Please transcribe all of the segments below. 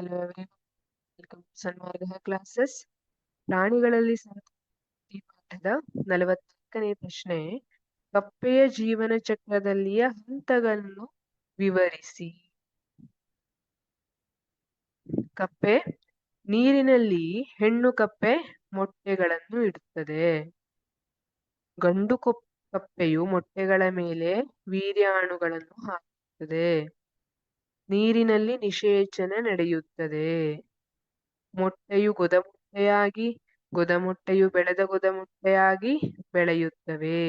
Hello every welcome to Sanmarga classes. ಪ್ರಾಣಿಗಳಲ್ಲಿ ಸಂತತಿ ಪಾಠದ 44ನೇ ಪ್ರಶ್ನೆ. ಕಪ್ಪೆಯ ಜೀವನ ಚಕ್ರದಲ್ಲಿಯ ಹಂತಗಳನ್ನು ವಿವರಿಸಿ. ಕಪ್ಪೆ ನೀರಿನಲ್ಲಿ ಹೆಣ್ಣು ಕಪ್ಪೆ ಮೊಟ್ಟೆಗಳನ್ನು ಇಡುತ್ತದೆ. ಗಂಡು ಕಪ್ಪೆಯು ಮೊಟ್ಟೆಗಳ ಮೇಲೆ ವೀರ್ಯಾಣುಗಳನ್ನು ಹಾಕುತ್ತದೆ. ನೀರಿನಲ್ಲಿ ನಿಷೇಚನ ನಡೆಯುತ್ತದೆ. ಮೊಟ್ಟೆಯು ಗೊದಮೊಟ್ಟೆಯಾಗಿ, ಗೊದಮೊಟ್ಟೆಯು ಬೆಳೆದ ಗೊದಮೊಟ್ಟೆಯಾಗಿ ಬೆಳೆಯುತ್ತವೆ.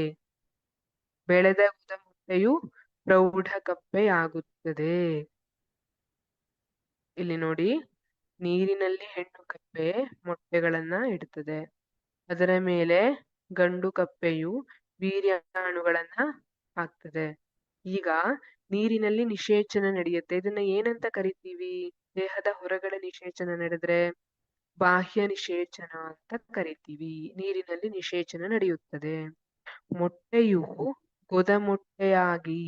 ಬೆಳೆದ ಗೊದಮೊಟ್ಟೆಯು ಪ್ರೌಢ ಕಪ್ಪೆಯಾಗುತ್ತದೆ. ಇಲ್ಲಿ ನೋಡಿ, ನೀರಿನಲ್ಲಿ ಹೆಣ್ಣು ಕಪ್ಪೆ ಮೊಟ್ಟೆಗಳನ್ನ ಇಡುತ್ತದೆ. ಅದರ ಮೇಲೆ ಗಂಡು ಕಪ್ಪೆಯು ವೀರ್ಯಾಣುಗಳನ್ನ ಹಾಕ್ತದೆ. ಈಗ ನೀರಿನಲ್ಲಿ ನಿಷೇಚನ ನಡೆಯುತ್ತೆ. ಇದನ್ನ ಏನಂತ ಕರಿತೀವಿ? ದೇಹದ ಹೊರಗಡೆ ನಿಷೇಚನ ನಡೆದ್ರೆ ಬಾಹ್ಯ ನಿಷೇಚನ ಅಂತ ಕರಿತೀವಿ. ನೀರಿನಲ್ಲಿ ನಿಷೇಚನ ನಡೆಯುತ್ತದೆ. ಮೊಟ್ಟೆಯು ಗೊದಮೊಟ್ಟೆಯಾಗಿ,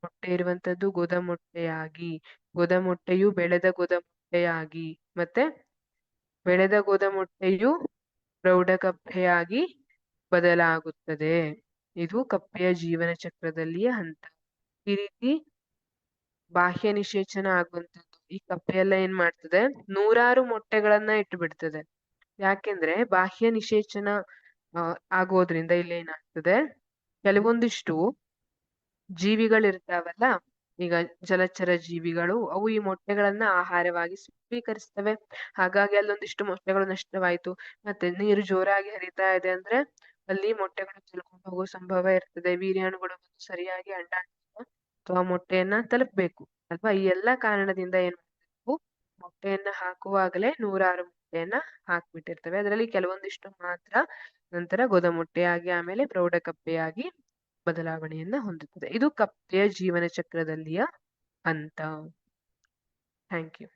ಮೊಟ್ಟೆ ಇರುವಂತದ್ದು ಗೊದಮೊಟ್ಟೆಯಾಗಿ, ಗೊದಮೊಟ್ಟೆಯು ಬೆಳೆದ ಗೊದಮೊಟ್ಟೆಯಾಗಿ, ಮತ್ತೆ ಬೆಳೆದ ಗೊದಮೊಟ್ಟೆಯು ಪ್ರೌಢಕಪ್ಪೆಯಾಗಿ ಬದಲಾಗುತ್ತದೆ. ಇದು ಕಪ್ಪೆಯ ಜೀವನ ಚಕ್ರದಲ್ಲಿಯ ಹಂತ. ಈ ರೀತಿ ಬಾಹ್ಯ ನಿಷೇಚನ ಆಗುವಂತದ್ದು. ಈ ಕಪ್ಪೆಯೆಲ್ಲ ಏನ್ ಮಾಡ್ತದೆ? 100 ಮೊಟ್ಟೆಗಳನ್ನ ಇಟ್ಟು ಬಿಡ್ತದೆ. ಯಾಕೆಂದ್ರೆ ಬಾಹ್ಯ ನಿಷೇಚನ ಆಗೋದ್ರಿಂದ ಇಲ್ಲಿ ಏನಾಗ್ತದೆ, ಕೆಲವೊಂದಿಷ್ಟು ಜೀವಿಗಳಿರ್ತಾವಲ್ಲ, ಈಗ ಜಲಚರ ಜೀವಿಗಳು, ಅವು ಈ ಮೊಟ್ಟೆಗಳನ್ನ ಆಹಾರವಾಗಿ ಸ್ವೀಕರಿಸ್ತವೆ. ಹಾಗಾಗಿ ಅಲ್ಲೊಂದಿಷ್ಟು ಮೊಟ್ಟೆಗಳು ನಷ್ಟವಾಯ್ತು. ಮತ್ತೆ ನೀರು ಜೋರಾಗಿ ಹರಿತಾ ಇದೆ ಅಂದ್ರೆ ಅಲ್ಲಿ ಮೊಟ್ಟೆಗಳು ತಿಳ್ಕೊಂಡು ಹೋಗೋ ಸಂಭವ ಇರ್ತದೆ. ವೀರ್ಯಾಣುಗಳು ಸರಿಯಾಗಿ ಅಂಡಾಣುವಿನ ಅಥವಾ ಮೊಟ್ಟೆಯನ್ನ ತಲುಪಬೇಕು ಅಲ್ವಾ? ಈ ಎಲ್ಲಾ ಕಾರಣದಿಂದ ಏನ್ ಮಾಡ್ಬೇಕು, ಮೊಟ್ಟೆಯನ್ನ ಹಾಕುವಾಗಲೇ 100 ಮೊಟ್ಟೆಯನ್ನ ಹಾಕ್ಬಿಟ್ಟಿರ್ತವೆ. ಅದರಲ್ಲಿ ಕೆಲವೊಂದಿಷ್ಟು ಮಾತ್ರ ನಂತರ ಗೊದಮೊಟ್ಟೆಯಾಗಿ ಆಮೇಲೆ ಪ್ರೌಢಕಪ್ಪೆಯಾಗಿ ಬದಲಾವಣೆಯನ್ನ ಹೊಂದುತ್ತದೆ. ಇದು ಕಪ್ಪೆಯ ಜೀವನ ಚಕ್ರದಲ್ಲಿಯ ಹಂತ. Thank you.